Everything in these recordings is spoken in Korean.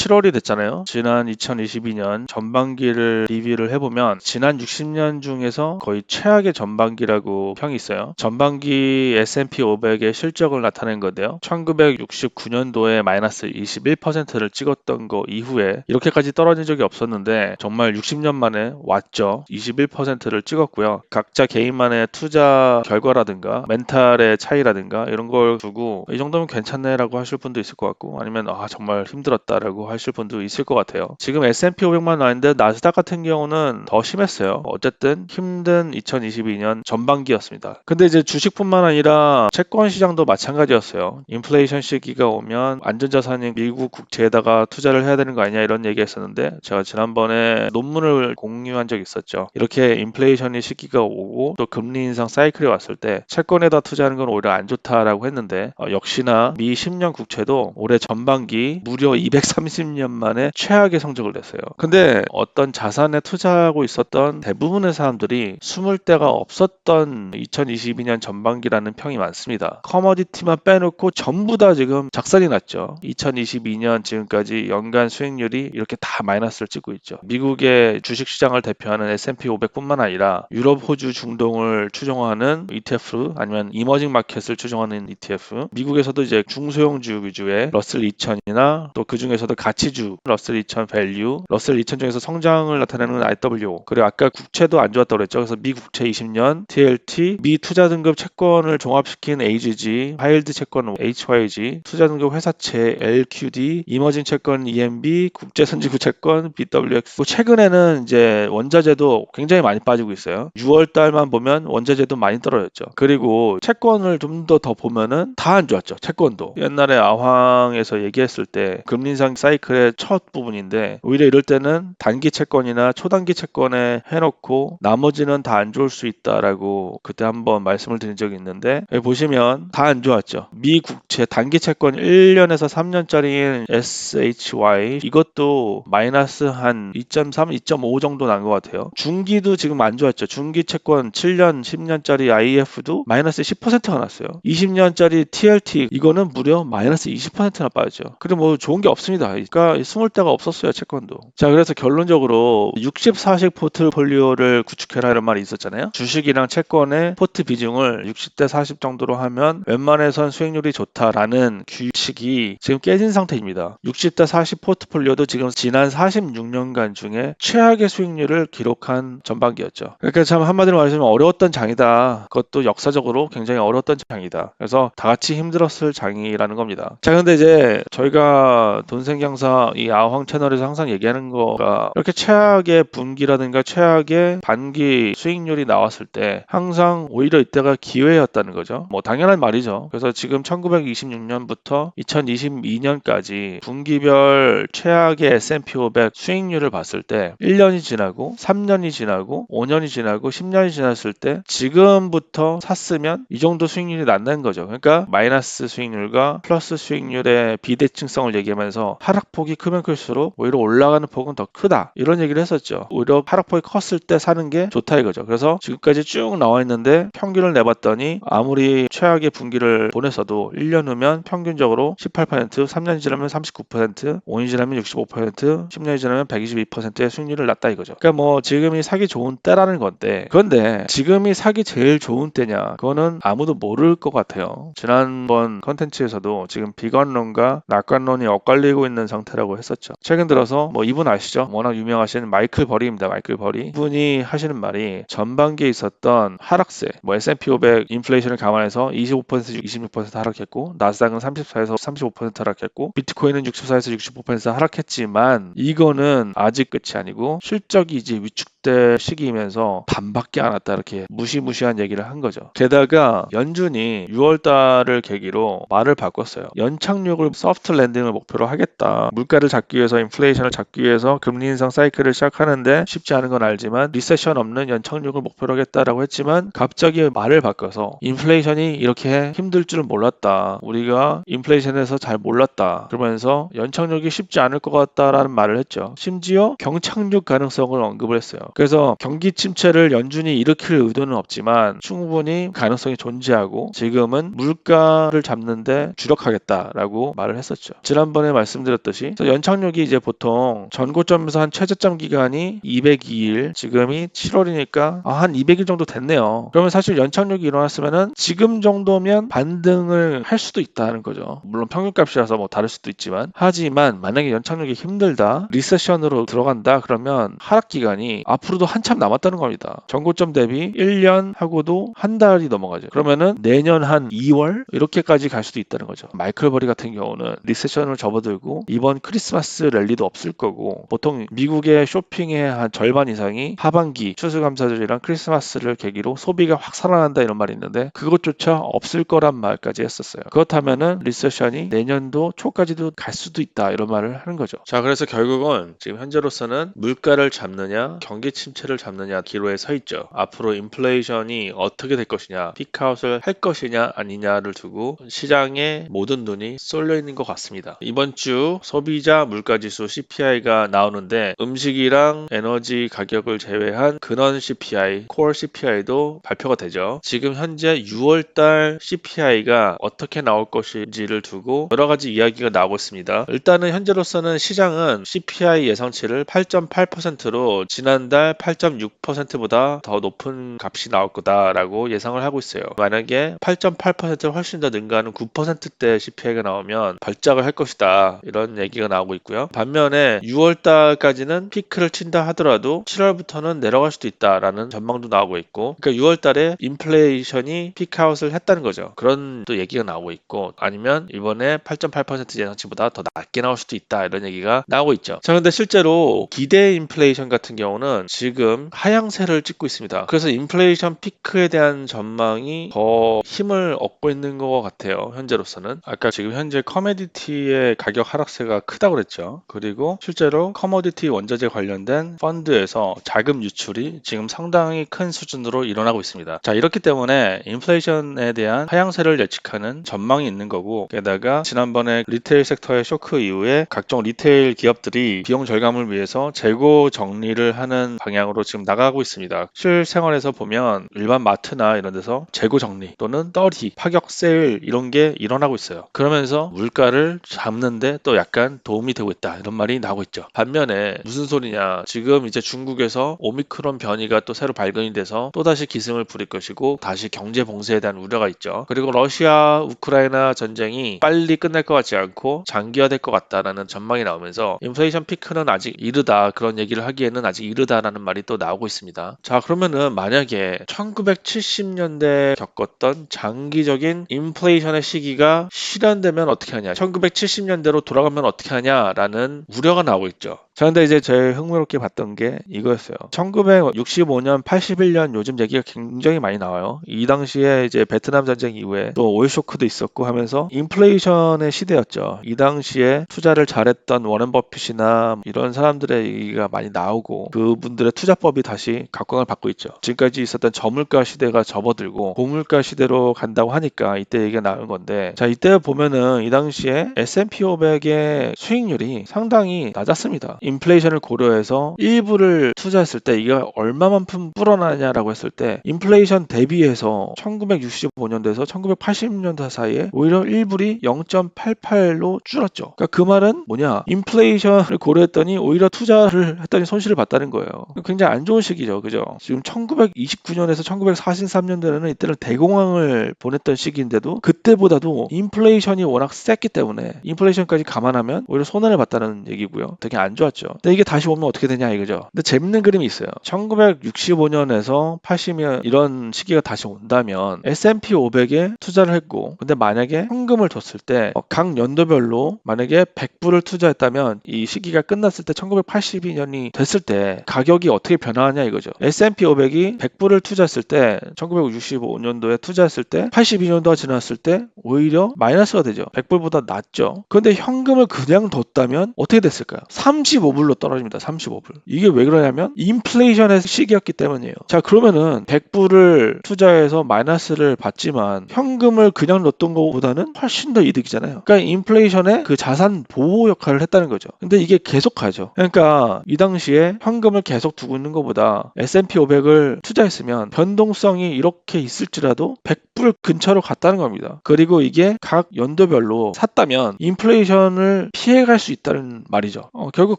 7월이 됐잖아요. 지난 2022년 전반기를 리뷰를 해보면 지난 60년 중에서 거의 최악의 전반기라고 평이 있어요. 전반기 S&P 500의 실적을 나타낸 건데요. 1969년도에 마이너스 21%를 찍었던 거 이후에 이렇게까지 떨어진 적이 없었는데 정말 60년 만에 왔죠. 21%를 찍었고요. 각자 개인만의 투자 결과라든가 멘탈의 차이라든가 이런 걸 두고 이 정도면 괜찮네라고 하실 분도 있을 것 같고, 아니면 정말 힘들었다라고 하실 분도 있을 것 같아요. 지금 S&P 500만 나왔는데 나스닥 같은 경우는 더 심했어요. 어쨌든 힘든 2022년 전반기였습니다. 근데 이제 주식뿐만 아니라 채권 시장도 마찬가지였어요. 인플레이션 시기가 오면 안전자산인 미국 국채에다가 투자를 해야 되는 거 아니냐 이런 얘기했었는데, 제가 지난번에 논문을 공유한 적이 있었죠. 이렇게 인플레이션이 시기가 오고 또 금리 인상 사이클이 왔을 때 채권에다 투자하는 건 오히려 안 좋다라고 했는데, 역시나 미 10년 국채도 올해 전반기 무려 230년 만에 최악의 성적을 냈어요. 근데 어떤 자산에 투자하고 있었던 대부분의 사람들이 숨을 데가 없었던 2022년 전반기라는 평이 많습니다. 커머디티만 빼놓고 전부 다 지금 작살이 났죠. 2022년 지금까지 연간 수익률이 이렇게 다 마이너스를 찍고 있죠. 미국의 주식시장을 대표하는 S&P 500뿐만 아니라 유럽, 호주, 중동을 추종하는 ETF, 아니면 이머징 마켓을 추종하는 ETF, 미국에서도 이제 중소형주 위주의 러셀 2000이나 또 그 중에서도 가치주 러셀 2000 밸류, 러셀 2000 중에서 성장을 나타내는 IW, 그리고 아까 국채도 안 좋았다고 그랬죠. 그래서 미 국채 20년, TLT, 미 투자 등급 채권을 종합시킨 AGG, 하이힐드 채권 HYG, 투자 등급 회사채 LQD, 이머징 채권 EMB, 국제 선지구 채권 BWX. 최근에는 이제 원자재도 굉장히 많이 빠지고 있어요. 6월 달만 보면 원자재도 많이 떨어졌죠. 그리고 채권을 좀 더 보면은 다 안 좋았죠. 채권도. 옛날에 아황에서 얘기했을 때 금리 인상 사이클의 첫 부분인데, 오히려 이럴 때는 단기 채권이나 초단기 채권에 해놓고 나머지는 다 안 좋을 수 있다라고 그때 한번 말씀을 드린 적이 있는데, 여기 보시면 다 안 좋았죠. 미 국채 단기 채권 1년에서 3년짜리인 SHY 이것도 마이너스 한 2.3, 2.5 정도 난 것 같아요. 중기도 지금 안 좋았죠. 중기 채권 7년, 10년짜리 IF도 마이너스 10%가 났어요. 20년짜리 TLT 이거는 무려 마이너스 20%나 빠졌죠. 그리고 뭐 좋은 게 없습니다. 그러니까 숨을 데가 없었어요, 채권도. 자, 그래서 결론적으로 60-40 포트폴리오를 구축해라 이런 말이 있었잖아요. 주식이랑 채권의 포트 비중을 60대 40 정도로 하면 웬만해선 수익률이 좋다라는 규칙이 지금 깨진 상태입니다. 60대 40 포트폴리오도 지금 지난 46년간 중에 최악의 수익률을 기록한 전반기였죠. 그러니까 참 한마디로 말하자면 어려웠던 장이다. 그것도 역사적으로 굉장히 어려웠던 장이다. 그래서 다 같이 힘들었을 장이라는 겁니다. 자, 근데 이제 저희가 돈생경사 이 아황 채널에서 항상 얘기하는 거가, 이렇게 최악의 분기라든가 최악의 반기 수익률이 나왔을 때 항상 오히려 이때가 기회였다는 거죠. 뭐 당연한 말이죠. 그래서 지금 1926년부터 2022년까지 분기별 최악의 S&P 500 수익률을 봤을 때 1년이 지나고 3년이 지나고 5년이 지나고 10년이 지났을 때 지금부터 샀으면 이 정도 수익률이 난다는 거죠. 그러니까 마이너스 수익률과 플러스 수익률의 비대칭성을 얘기하면서 하락폭이 크면 클수록 오히려 올라가는 폭은 더 크다, 이런 얘기를 했었죠. 오히려 하락폭이 컸을 때 사는 게 좋다 이거죠. 그래서 지금까지 쭉 나와 있는데 평균을 내봤더니 아무리 최악의 분기를 보냈어도 1년 후면 평균적으로 18%, 3년이 지나면 39%, 5년이 지나면 65%, 10년이 지나면 122%의 수익률을 났다 이거죠. 그러니까 뭐 지금이 사기 좋은 때라는 건데, 그런데 지금이 사기 제일 좋은 때냐, 그거는 아무도 모를 것 같아요. 지난번 컨텐츠에서도 지금 비관론과 낙관론이 엇갈리고 있는 상태라고 했었죠. 최근 들어서 뭐 이분 아시죠? 워낙 유명하신 마이클 버리입니다. 마이클 버리. 이분이 하시는 말이 전반기에 있었던 하락세, 뭐 S&P 500 인플레이션을 감안해서 25%, 26% 하락했고, 나스닥은 34에서 35% 하락했고, 비트코인은 64에서 65% 하락했지만 이거는 아직 끝이 아니고 실적이 이제 위축될 시기이면서 반밖에 안 왔다, 이렇게 무시무시한 얘기를 한 거죠. 게다가 연준이 6월 달을 계기로 말을 바꿨어요. 연착륙을 소프트 랜딩을 목표로 하겠다. 물가를 잡기 위해서, 인플레이션을 잡기 위해서 금리 인상 사이클을 시작하는데 쉽지 않은 건 알지만 리세션 없는 연착륙을 목표로 하겠다라고 했지만, 갑자기 말을 바꿔서 인플레이션이 이렇게 힘들 줄은 몰랐다. 우리가 인플레이션에서 잘 몰랐다. 그러면서 연착륙이 쉽지 않을 것 같다라는 말을 했죠. 심지어 경착륙 가능성을 언급을 했어요. 그래서 경기 침체를 연준이 일으킬 의도는 없지만 충분히 가능성이 존재하고 지금은 물가를 잡는데 주력하겠다라고 말을 했었죠. 지난번에 말씀드렸듯이 얘기했듯이. 그래서 연착륙이 이제 보통 전고점에서 한 최저점 기간이 202일, 지금이 7월이니까 한 200일 정도 됐네요. 그러면 사실 연착륙이 일어났으면은 지금 정도면 반등을 할 수도 있다는 거죠. 물론 평균값이라서 뭐 다를 수도 있지만, 하지만 만약에 연착륙이 힘들다, 리세션으로 들어간다 그러면 하락 기간이 앞으로도 한참 남았다는 겁니다. 전고점 대비 1년 하고도 한 달이 넘어가죠. 그러면은 내년 한 2월 이렇게까지 갈 수도 있다는 거죠. 마이클 버리 같은 경우는 리세션을 접어들고 이번 크리스마스 랠리도 없을 거고, 보통 미국의 쇼핑의 한 절반 이상이 하반기 추수감사절이랑 크리스마스를 계기로 소비가 확 살아난다 이런 말이 있는데, 그것조차 없을 거란 말까지 했었어요. 그렇다면은 리세션이 내년도 초까지도 갈 수도 있다 이런 말을 하는 거죠. 자, 그래서 결국은 지금 현재로서는 물가를 잡느냐 경기 침체를 잡느냐 기로에 서 있죠. 앞으로 인플레이션이 어떻게 될 것이냐, 피크아웃을 할 것이냐 아니냐를 두고 시장에 모든 눈이 쏠려 있는 것 같습니다. 이번 주 소비자 물가지수 CPI가 나오는데, 음식이랑 에너지 가격을 제외한 근원 CPI, 코어 CPI도 발표가 되죠. 지금 현재 6월달 CPI가 어떻게 나올 것인지를 두고 여러 가지 이야기가 나오고 있습니다. 일단은 현재로서는 시장은 CPI 예상치를 8.8%로 지난달 8.6%보다 더 높은 값이 나올 거다라고 예상을 하고 있어요. 만약에 8.8%를 훨씬 더 능가하는 9%대 CPI가 나오면 발작을 할 것이다, 이런 얘기가 나오고 있고요. 반면에 6월달까지는 피크를 친다 하더라도 7월부터는 내려갈 수도 있다라는 전망도 나오고 있고, 그러니까 6월달에 인플레이션이 피크아웃을 했다는 거죠. 그런 또 얘기가 나오고 있고, 아니면 이번에 8.8% 예상치보다 더 낮게 나올 수도 있다, 이런 얘기가 나오고 있죠. 자, 근데 실제로 기대 인플레이션 같은 경우는 지금 하향세를 찍고 있습니다. 그래서 인플레이션 피크에 대한 전망이 더 힘을 얻고 있는 것 같아요. 현재로서는. 아까 지금 현재 커머디티의 가격 하락세가 크다고 그랬죠. 그리고 실제로 커머디티 원자재 관련된 펀드에서 자금 유출이 지금 상당히 큰 수준으로 일어나고 있습니다. 자, 이렇기 때문에 인플레이션에 대한 하향세를 예측하는 전망이 있는 거고, 게다가 지난번에 리테일 섹터의 쇼크 이후에 각종 리테일 기업들이 비용 절감을 위해서 재고 정리를 하는 방향으로 지금 나가고 있습니다. 실생활에서 보면 일반 마트나 이런 데서 재고 정리 또는 떨이, 파격 세일 이런 게 일어나고 있어요. 그러면서 물가를 잡는데 또 약간 도움이 되고 있다, 이런 말이 나오고 있죠. 반면에 무슨 소리냐, 지금 이제 중국에서 오미크론 변이가 또 새로 발견이 돼서 또다시 기승을 부릴 것이고 다시 경제 봉쇄에 대한 우려가 있죠. 그리고 러시아 우크라이나 전쟁이 빨리 끝날 것 같지 않고 장기화될 것 같다라는 전망이 나오면서 인플레이션 피크는 아직 이르다, 그런 얘기를 하기에는 아직 이르다라는 말이 또 나오고 있습니다. 자, 그러면은 만약에 1970년대 겪었던 장기적인 인플레이션의 시기가 실현되면 어떻게 하냐, 1970년대로 돌아가면 어떻게 하냐라는 우려가 나오고 있죠. 자, 근데 이제 제일 흥미롭게 봤던 게 이거였어요. 1965년, 81년 요즘 얘기가 굉장히 많이 나와요. 이 당시에 이제 베트남 전쟁 이후에 또 오일 쇼크도 있었고 하면서 인플레이션의 시대였죠. 이 당시에 투자를 잘했던 워런 버핏이나 이런 사람들의 얘기가 많이 나오고, 그분들의 투자법이 다시 각광을 받고 있죠. 지금까지 있었던 저물가 시대가 접어들고 고물가 시대로 간다고 하니까 이때 얘기가 나온 건데, 자, 이때 보면은 이 당시에 S&P 500의 수익률이 상당히 낮았습니다. 인플레이션을 고려해서 일부를 투자했을 때 이게 얼마만큼 불어나냐라고 했을 때, 인플레이션 대비해서 1965년도에서 1980년도 사이에 오히려 일불이 0.88로 줄었죠. 그러니까 그 말은 뭐냐, 인플레이션을 고려했더니 오히려 투자를 했더니 손실을 봤다는 거예요. 굉장히 안 좋은 시기죠. 그죠? 지금 1929년에서 1943년도에는 이때는 대공황을 보냈던 시기인데도 그때보다도 인플레이션이 워낙 셌기 때문에 인플레이션까지 감안하면 오히려 손해를 봤다는 얘기고요. 되게 안 좋았죠. 근데 이게 다시 오면 어떻게 되냐 이거죠. 근데 재밌는 그림이 있어요. 1965년에서 80년 이런 시기가 다시 온다면 S&P 500에 투자를 했고, 근데 만약에 현금을 뒀을 때 각 연도별로 만약에 100불을 투자했다면 이 시기가 끝났을 때 1982년이 됐을 때 가격이 어떻게 변화하냐 이거죠. S&P 500이 100불을 투자했을 때 1965년도에 투자했을 때 82년도가 지났을 때 오히려 마이너스가 되죠. 100불보다 낮죠. 그런데 현금을 그냥 뒀다면 어떻게 됐을까요? 35불로 떨어집니다. 35불. 이게 왜 그러냐면 인플레이션의 시기였기 때문이에요. 자, 그러면은 100불을 투자해서 마이너스를 받지만 현금을 그냥 넣었던 것보다는 훨씬 더 이득이잖아요. 그러니까 인플레이션의 그 자산 보호 역할을 했다는 거죠. 근데 이게 계속 가죠. 그러니까 이 당시에 현금을 계속 두고 있는 것보다 S&P 500을 투자했으면 변동성이 이렇게 있을지라도 100불 근처로 갔다는 겁니다. 그리고 이게 각 연도별로 샀다면 인플레이션을 현금을 피해갈 수 있다는 말이죠. 결국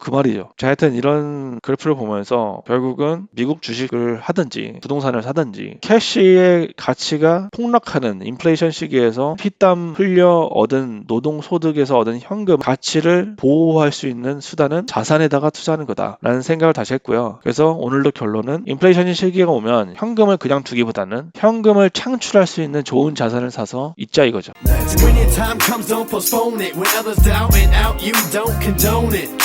그 말이죠. 자, 하여튼 이런 그래프를 보면서 결국은 미국 주식을 하든지 부동산을 사든지 캐시의 가치가 폭락하는 인플레이션 시기에서 피땀 흘려 얻은 노동소득에서 얻은 현금 가치를 보호할 수 있는 수단은 자산에다가 투자하는 거다라는 생각을 다시 했고요. 그래서 오늘도 결론은 인플레이션 시기가 오면 현금을 그냥 두기보다는 현금을 창출할 수 있는 좋은 자산을 사서 있자 이거죠. When your time comes, don't postpone it. When others doubt it out, you don't condone it.